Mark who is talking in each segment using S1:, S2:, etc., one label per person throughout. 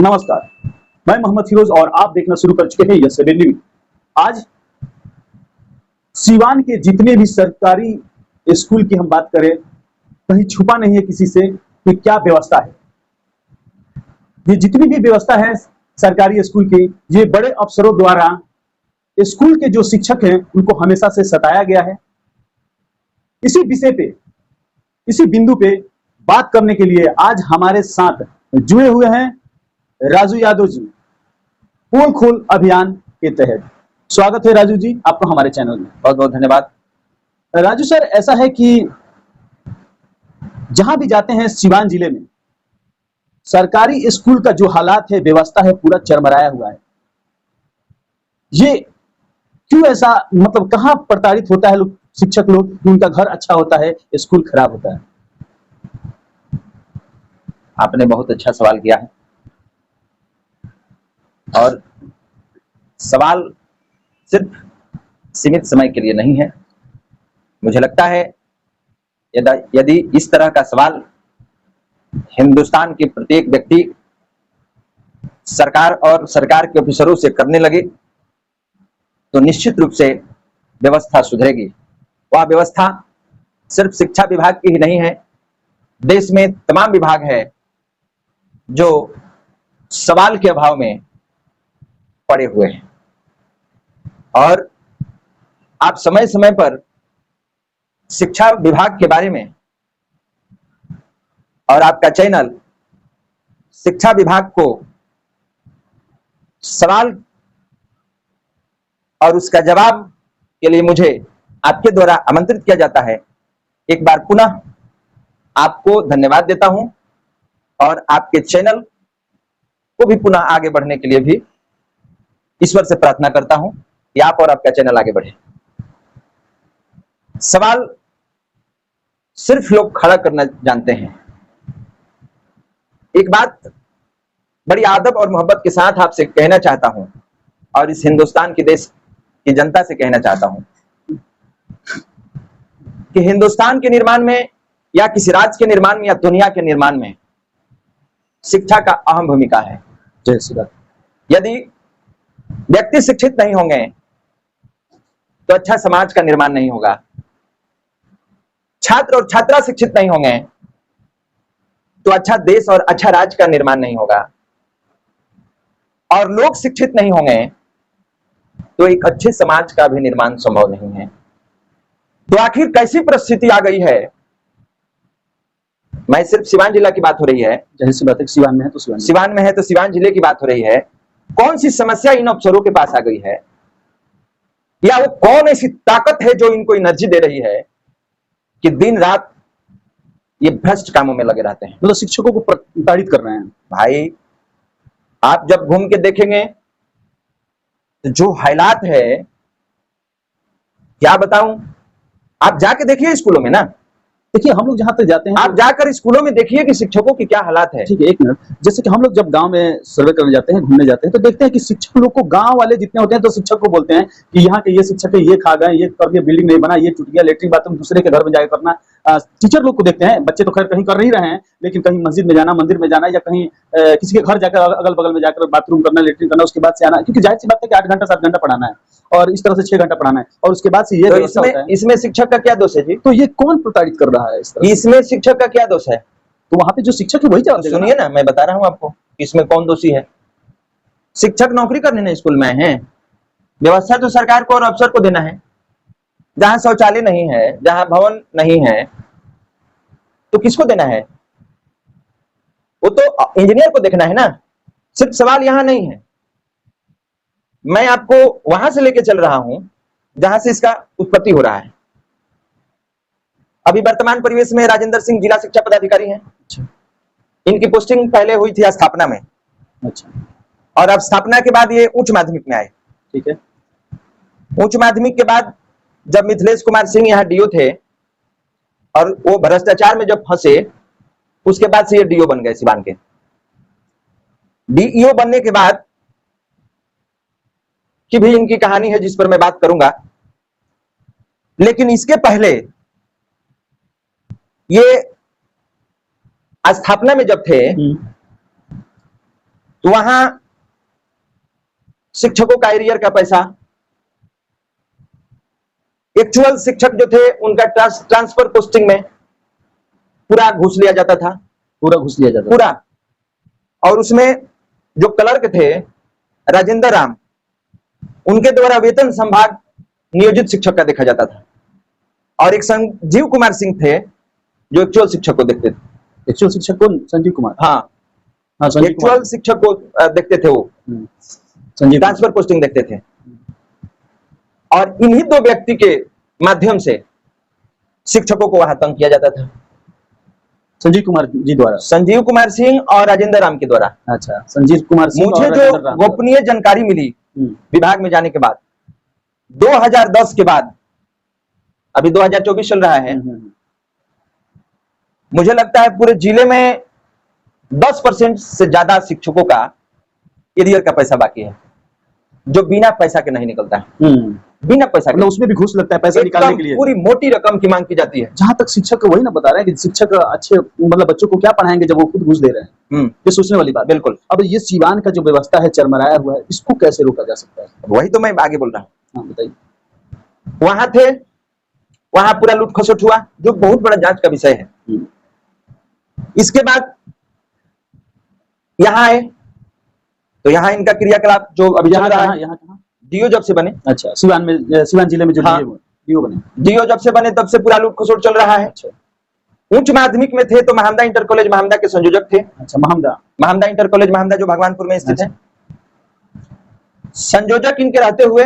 S1: नमस्कार, मैं मोहम्मद फिरोज और आप देखना शुरू कर चुके हैं यस न्यूज। आज सीवान के जितने भी सरकारी स्कूल की हम बात करें, कहीं छुपा नहीं है किसी से कि क्या व्यवस्था है। ये जितनी भी व्यवस्था है सरकारी स्कूल की, ये बड़े अफसरों द्वारा स्कूल के जो शिक्षक हैं उनको हमेशा से सताया गया है। इसी विषय पे, इसी बिंदु पे बात करने के लिए आज हमारे साथ जुड़े हुए हैं राजू यादव जी, पोल खोल अभियान के तहत। स्वागत है राजू जी आपको हमारे चैनल में।
S2: बहुत बहुत धन्यवाद।
S1: राजू सर, ऐसा है कि जहां भी जाते हैं सीवान जिले में सरकारी स्कूल का जो हालात है, व्यवस्था है, पूरा चरमराया हुआ है। ये क्यों ऐसा, मतलब कहां प्रताड़ित होता है लोग, शिक्षक लोग? उनका घर अच्छा होता है, स्कूल खराब होता है।
S2: आपने बहुत अच्छा सवाल किया है और सवाल सिर्फ सीमित समय के लिए नहीं है। मुझे लगता है यदि इस तरह का सवाल हिंदुस्तान के प्रत्येक व्यक्ति सरकार और सरकार के ऑफिसरों से करने लगे तो निश्चित रूप से व्यवस्था सुधरेगी। वह व्यवस्था सिर्फ शिक्षा विभाग की ही नहीं है, देश में तमाम विभाग है जो सवाल के अभाव में पड़े हुए हैं। और आप समय समय पर शिक्षा विभाग के बारे में और आपका चैनल शिक्षा विभाग को सवाल और उसका जवाब के लिए मुझे आपके द्वारा आमंत्रित किया जाता है। एक बार पुनः आपको धन्यवाद देता हूं और आपके चैनल को भी पुनः आगे बढ़ने के लिए भी ईश्वर से प्रार्थना करता हूं कि आप और आपका चैनल आगे बढ़े। सवाल सिर्फ लोग खड़ा करना जानते हैं। एक बात बड़ी आदब और मोहब्बत के साथ आपसे कहना चाहता हूं और इस हिंदुस्तान के देश की जनता से कहना चाहता हूं कि हिंदुस्तान के निर्माण में या किसी राज्य के निर्माण में या दुनिया के निर्माण में शिक्षा का अहम भूमिका है।
S1: जय श्री राम।
S2: यदि व्यक्ति शिक्षित नहीं होंगे तो अच्छा समाज का निर्माण नहीं होगा। छात्र और छात्रा शिक्षित नहीं होंगे तो अच्छा देश और अच्छा राज्य का निर्माण नहीं होगा। और लोग शिक्षित नहीं होंगे तो एक अच्छे समाज का भी निर्माण संभव नहीं है। तो आखिर कैसी परिस्थिति आ गई है? मैं सिर्फ सीवान जिला की बात हो रही है।
S1: जाहिर सी बात है, सीवान में है तो
S2: सीवान जिले की बात हो रही है। कौन सी समस्या इन अफसरों के पास आ गई है, या वो कौन ऐसी ताकत है जो इनको एनर्जी दे रही है कि दिन रात ये भ्रष्ट कामों में लगे रहते हैं?
S1: मतलब शिक्षकों को प्रताड़ित कर रहे हैं।
S2: भाई, आप जब घूम के देखेंगे तो जो हालात है क्या बताऊं। आप जाके देखिए स्कूलों में ना,
S1: देखिए हम लोग जहां तक जाते हैं,
S2: आप जाकर स्कूलों में देखिए कि शिक्षकों की क्या हालात है।
S1: ठीक है, एक मिनट। जैसे कि हम लोग जब गांव में सर्वे करने जाते हैं, घूमने जाते हैं, तो देखते हैं कि शिक्षक लोग को, गांव वाले जितने होते हैं तो शिक्षक को बोलते हैं कि यहाँ के ये शिक्षक है, ये खा गए, ये करके बिल्डिंग नहीं बना, ये टूट गया, लेटरिन बाथरूम दूसरे के घर में जाकर करना। टीचर लोग को देखते हैं, बच्चे तो खैर कहीं कर ही रहे हैं, लेकिन कहीं मस्जिद में जाना, मंदिर में जाना, या कहीं किसी के घर जाकर अगल बगल में जाकर बाथरूम करना, लेटरिन करना, उसके बाद से आना। क्योंकि जाहिर सी बात है कि 8 घंटा 7 घंटा पढ़ाना है और इस तरह से 6 घंटा पढ़ाना है, और उसके बाद से ये
S2: तो इसमें शिक्षक का क्या दोष है जी?
S1: तो ये कौन प्रताड़ित कर रहा है इस तरह?
S2: इसमें शिक्षक का क्या दोष है?
S1: तो वहां पे जो शिक्षक है वही जवाब देगा।
S2: सुनिए ना, मैं बता रहा हूं आपको इसमें कौन दोषी है। शिक्षक नौकरी करने ना स्कूल में है, व्यवस्था तो सरकार को और अफसर को देना है। जहां शौचालय नहीं है, जहां भवन नहीं है, तो किसको देना है? वो तो इंजीनियर को देखना है ना। सिर्फ सवाल यहां नहीं है, मैं आपको वहां से लेके चल रहा हूं जहां से इसका उत्पत्ति हो रहा है। अभी वर्तमान परिवेश में राजेंद्र सिंह जिला शिक्षा पदाधिकारी हैं।
S1: अच्छा।
S2: इनकी पोस्टिंग पहले हुई थी स्थापना में।
S1: अच्छा।
S2: और अब स्थापना के बाद ये उच्च माध्यमिक में आए।
S1: ठीक है।
S2: उच्च माध्यमिक के बाद जब मिथिलेश कुमार सिंह यहाँ डीओ थे और वो भ्रष्टाचार में जब फंसे, उसके बाद से ये डीओ बन गए सिवान के। डीईओ बनने के बाद की भी इनकी कहानी है जिस पर मैं बात करूंगा, लेकिन इसके पहले ये स्थापना में जब थे तो वहां शिक्षकों का एरियर का पैसा, एक्चुअल शिक्षक जो थे उनका ट्रांसफर पोस्टिंग में पूरा घूस लिया जाता था,
S1: पूरा घुस लिया जाता
S2: पूरा। और उसमें जो क्लर्क थे राजेंद्र राम, उनके द्वारा वेतन संभाग नियोजित शिक्षक का देखा जाता था। और एक संजीव कुमार सिंह थे जो एक्चुअल शिक्षक को देखते थे।
S1: एक्चुअल शिक्षक कौन? संजीव कुमार।
S2: हाँ,
S1: हाँ, संजीव
S2: एक्चुअल शिक्षक को देखते थे, वो
S1: कुमार। संजीव
S2: ट्रांसफर पोस्टिंग देखते थे। और इन्हीं दो व्यक्ति के माध्यम से शिक्षकों को वहां तंग किया जाता था,
S1: संजीव कुमार जी द्वारा।
S2: संजीव कुमार सिंह और राजेंद्र राम के द्वारा।
S1: अच्छा, संजीव कुमार सिंह
S2: मुझे
S1: और
S2: जो
S1: राजेंद्र राम।
S2: गोपनीय जानकारी मिली विभाग में जाने के बाद, 2010 के बाद, अभी 2024 चल रहा है, मुझे लगता है पूरे जिले में 10% से ज्यादा शिक्षकों का एरियर का पैसा बाकी है, जो बिना पैसा के नहीं निकलता है। बिना पैसा के,
S1: मतलब उसमें भी घूस लगता है पैसा निकालने के लिए।
S2: पूरी मोटी रकम की मांग की जाती है।
S1: जहां तक शिक्षक वही ना बता रहे हैं कि शिक्षक अच्छे मतलब बच्चों को क्या पढ़ाएंगे जब वो खुद घूस दे रहे हैं। ये सोचने वाली बात।
S2: बिल्कुल।
S1: अब ये सीवान का जो व्यवस्था है चरमराया हुआ है, इसको कैसे रोका जा सकता है?
S2: वही तो मैं आगे बोल रहा हूँ।
S1: हाँ, बताइए।
S2: वहां थे, वहां पूरा लूट खसोट हुआ, जो बहुत बड़ा जांच का विषय है। इसके बाद यहाँ आए, तो यहाँ इनका क्रियाकलाप जो अभी चल रहा है,
S1: यहाँ कहाँ?
S2: डीओ जब से बने,
S1: अच्छा, सीवान में, सीवान जिले में जो
S2: हाँ।
S1: डीओ बने,
S2: डीओ जब से बने तब से पूरा लूट खसोट चल रहा है।
S1: अच्छा
S2: उच्च माध्यमिक में थे तो महामदा इंटर कॉलेज महामदा के संयोजक थे।
S1: अच्छा,
S2: महामदा इंटर कॉलेज महामदा जो भगवानपुर में स्थित है, संयोजक इनके रहते हुए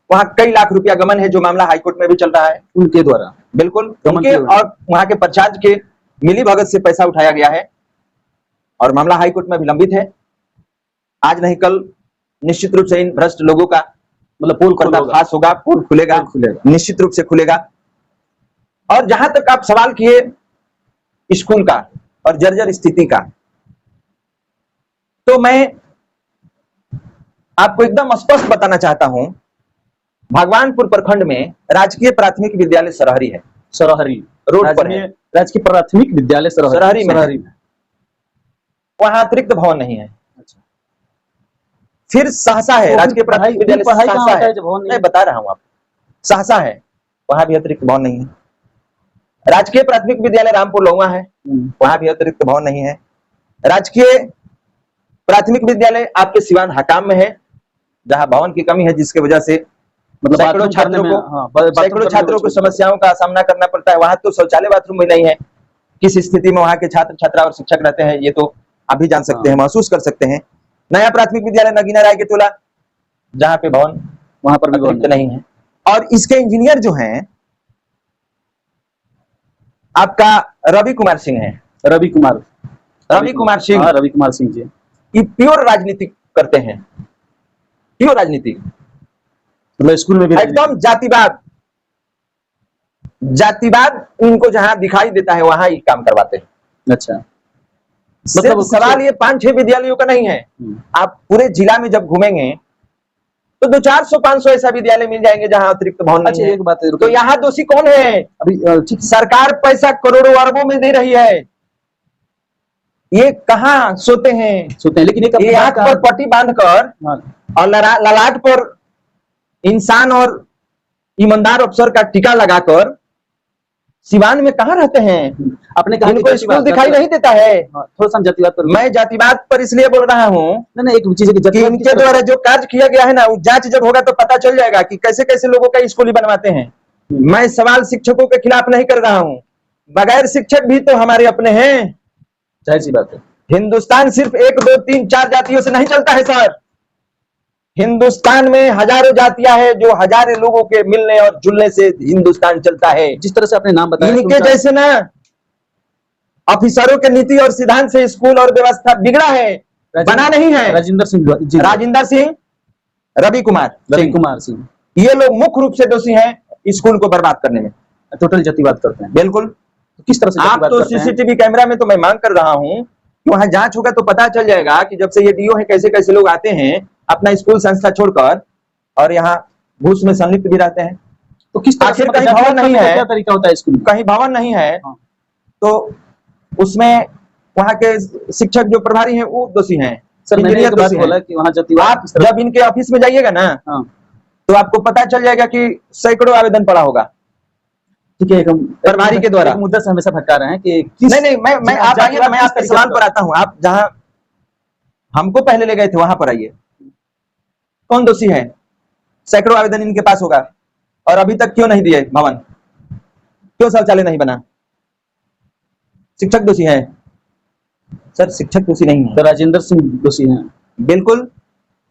S2: वहां कई लाख रुपया गमन है, जो मामला हाईकोर्ट में भी चल रहा है
S1: उनके द्वारा।
S2: बिल्कुल
S1: गमन
S2: उनके
S1: किया हुआ है।
S2: और वहां के प्रचार्ज के मिली भगत से पैसा उठाया गया है और मामला हाईकोर्ट में विलंबित है। आज नहीं कल निश्चित रूप से इन भ्रष्ट लोगों का
S1: मतलब पोल
S2: पर्दाफाश होगा, पोल खुलेगा, निश्चित रूप से खुलेगा। और जहां तक आप सवाल किए स्कूल का और जर्जर स्थिति का, तो मैं आपको एकदम स्पष्ट बताना चाहता हूं, भगवानपुर प्रखंड में राजकीय प्राथमिक विद्यालय सरहरी है,
S1: सरहरी
S2: रोड पर है।
S1: राजकीय प्राथमिक विद्यालय
S2: सरहरी में है। वहां अतिरिक्त भवन नहीं है।
S1: अच्छा।
S2: फिर सहसा है, राजकीय प्राथमिक विद्यालय
S1: पढ़ाई कहाँ
S2: सहसा
S1: होता
S2: है,
S1: है जब भवन नहीं
S2: मैं बता रहा हूं आपको, सहसा है, वहां भी अतिरिक्त भवन नहीं है। राजकीय प्राथमिक विद्यालय रामपुर लौंगा है, वहां भी अतिरिक्त भवन नहीं है। राजकीय प्राथमिक विद्यालय आपके सिवान हकाम में है, जहां भवन की कमी है, जिसकी वजह से
S1: मतलब
S2: सैकड़ों छात्रों को समस्याओं का सामना करना पड़ता है। वहां तो शौचालय बाथरूम भी नहीं है। किस स्थिति में वहां के छात्र छात्रा और शिक्षक रहते हैं, ये तो आप भी जान सकते हैं, महसूस कर सकते हैं। नया प्राथमिक विद्यालय नगीना राय के टोला, जहां पे भवन
S1: वहां पर भी
S2: अतिरिक्त नहीं है। और इसके इंजीनियर जो हैं आपका रवि कुमार सिंह है।
S1: रवि कुमार सिंह।
S2: हाँ,
S1: रवि कुमार सिंह जी,
S2: ये प्योर राजनीति करते हैं, प्योर राजनीति,
S1: मतलब स्कूल में भी
S2: एकदम जातिवाद इनको जहां दिखाई देता है वहां ही काम करवाते हैं।
S1: अच्छा,
S2: मतलब सवाल ये 5-6 विद्यालयों का नहीं है। आप पूरे जिला में जब घूमेंगे तो 200-400-500 ऐसा विद्यालय मिल जाएंगे जहां अतिरिक्त भवन नहीं है।
S1: एक बात है,
S2: तो यहाँ दोषी कौन है?
S1: अभी
S2: सरकार पैसा करोड़ों अरबों में दे रही है, ये कहाँ सोते हैं?
S1: लेकिन
S2: ये आंख पर पट्टी बांधकर और ललाट पर इंसान और ईमानदार अफसर का टीका लगाकर सिवान में कहाँ रहते हैं?
S1: आपने कहा
S2: इनको स्कूल दिखाई नहीं देता है।
S1: थोड़ा सा जातिवाद पर,
S2: मैं जातिवाद पर इसलिए बोल रहा हूँ
S1: नहीं, एक चीज है कि
S2: इनके द्वारा जो कार्य किया गया है ना, वो जांच जब होगा तो पता चल जाएगा कि कैसे कैसे लोगों का स्कूल ही बनवाते हैं। मैं सवाल शिक्षकों के खिलाफ नहीं कर रहा हूँ, बगैर शिक्षक भी तो हमारे अपने हैं।
S1: जाहिर सी बात है,
S2: हिंदुस्तान सिर्फ 1, 2, 3, 4 जातियों से नहीं चलता है सर। हिंदुस्तान में हजारों जातियां हैं, जो हजारों लोगों के मिलने और जुलने से हिंदुस्तान चलता है।
S1: जिस तरह से आपने नाम बताया,
S2: इनके जैसे ना ऑफिसरों के नीति और सिद्धांत से स्कूल और व्यवस्था बिगड़ा है, बना नहीं है।
S1: राजेंद्र
S2: सिंह, रवि कुमार सिंह, ये लोग मुख्य रूप से दोषी हैं स्कूल को बर्बाद करने में।
S1: टोटल जातिवाद करते हैं।
S2: बिल्कुल।
S1: तो किस तरह से
S2: आप तो सीसीटीवी कैमरा में तो मैं मांग कर रहा हूं कि वहां जांच होगा तो पता चल जाएगा कि जब से ये डीओ है कैसे कैसे लोग आते हैं अपना स्कूल संस्था छोड़कर और यहाँ घूस में संलिप्त भी रहते हैं।
S1: तो किस तरह से
S2: कहीं भवन नहीं है,
S1: क्या तरीका होता है स्कूल?
S2: कहीं भवन नहीं है तो उसमें वहां के शिक्षक जो प्रभारी हैं वो दोषी हैं।
S1: सर मैंने
S2: इंजीनियर
S1: एक बात
S2: दोषी
S1: बोला
S2: हैं।
S1: कि वहाँ जातिवाद
S2: आप
S1: किस तरह
S2: जब इनके ऑफिस में जाइएगा ना,
S1: हाँ
S2: तो आपको पता चल जाएगा कि सैकड़ों आवेदन पड़ा होगा
S1: ठीक है, हम
S2: प्रभारी के द्वारा।
S1: एक मुद्दा से हमेशा भटका रहे हैं कि किस
S2: नहीं नहीं, मैं आप आइए ना, मैं
S1: किस
S2: आपके
S1: तरीके
S2: सवाल
S1: से
S2: पर आता हूँ। आप जहां हमको पहले ले गए थे वहां पर आइए। कौन दोषी है? सैकड़ों आवेदन इनके पास होगा और अभी तक क्यों नहीं दिए भवन? क्यों शौचालय नहीं बना? शिक्षक दोषी है? सर शिक्षक दोषी नहीं है,
S1: तो राजेंद्र सिंह दोषी हैं।
S2: बिल्कुल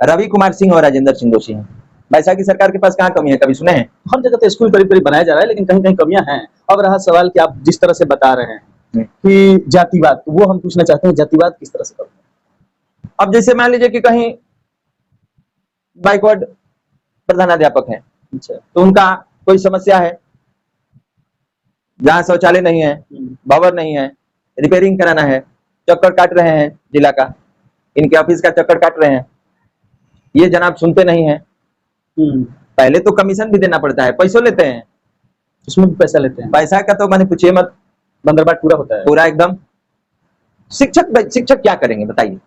S2: रवि कुमार सिंह और राजेंद्र सिंह दोषी हैं। बैसाखी सरकार के पास कहाँ कमी है, कभी सुने हैं?
S1: हर जगह तो स्कूल करीब करीब बनाया जा रहा है, लेकिन कहीं कहीं कमियां हैं। अब रहा सवाल कि आप जिस तरह से बता रहे हैं कि जातिवाद, तो वो हम पूछना चाहते हैं, जातिवाद किस तरह से करते हैं?
S2: अब जैसे मान लीजिए कि कहीं बैकवर्ड प्रधानाध्यापक है,
S1: अच्छा
S2: तो उनका कोई समस्या है, जहाँ शौचालय नहीं है, भवन नहीं है, रिपेयरिंग कराना है, चक्कर काट रहे हैं जिला का, इनके ऑफिस का चक्कर काट रहे हैं, ये जनाब सुनते नहीं है। पहले तो कमीशन भी देना पड़ता है, पैसों लेते हैं,
S1: उसमें भी पैसा लेते हैं।
S2: पैसा का तो मैंने पूछिए मत,
S1: बंदरबाट पूरा होता है।
S2: पूरा एकदम। शिक्षक क्या करेंगे बताइए?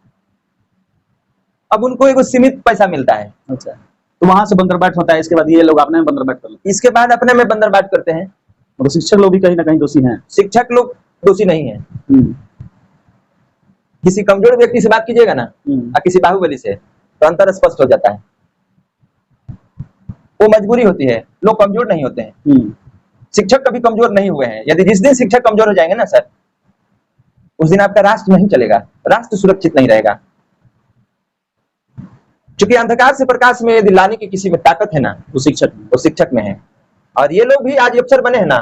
S2: अब उनको एक सीमित पैसा मिलता है,
S1: अच्छा, तो वहां से बंदरबाट होता है, इसके बाद ये लोग अपने में बंदरबाट कर लेते
S2: इसके बाद अपने में बंदरबाट करते हैं।
S1: हैं। और शिक्षक लोग भी कहीं ना कहीं दोषी हैं।
S2: शिक्षक लोग दोषी नहीं है। किसी कमजोर व्यक्ति से बात कीजिएगा ना, और किसी बाहुबली से, तो अंतर स्पष्ट हो जाता है। वो मजबूरी होती है, लोग कमजोर नहीं होते हैं। शिक्षक कभी कमजोर नहीं हुए हैं। यदि जिस दिन शिक्षक कमजोर हो जाएंगे ना सर, उस दिन आपका राष्ट्र नहीं चलेगा, राष्ट्र सुरक्षित नहीं रहेगा। क्योंकि अंधकार से प्रकाश में यदि लाने की किसी में ताकत है ना,
S1: वो
S2: शिक्षक में है। और ये लोग भी आज अफसर बने हैं ना,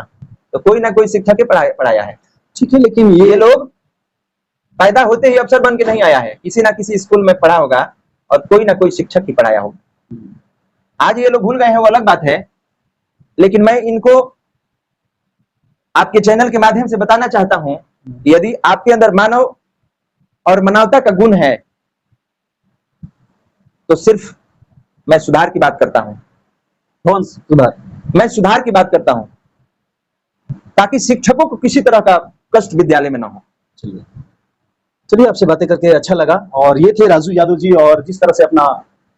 S2: तो कोई ना कोई शिक्षक ही पढ़ाया है।
S1: ठीक है, लेकिन
S2: ये लोग पैदा होते ही अफसर बन के नहीं आया है, किसी ना किसी स्कूल में पढ़ा होगा और कोई ना कोई शिक्षक ही पढ़ाया होगा। आज ये लोग भूल गए हैं वो अलग बात है, लेकिन मैं इनको आपके चैनल के माध्यम से बताना चाहता हूं कि यदि आपके अंदर मानव और मानवता का गुण है, तो सिर्फ मैं सुधार की बात करता हूं।
S1: कौन सुधार?
S2: मैं सुधार की बात करता हूं, ताकि शिक्षकों को किसी तरह का कष्ट विद्यालय में ना हो।
S1: चलिए, आपसे बातें करके अच्छा लगा। और ये थे राजू यादव जी, और जिस तरह से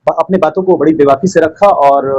S1: अपनी बातों को बड़ी बेबाकी से रखा और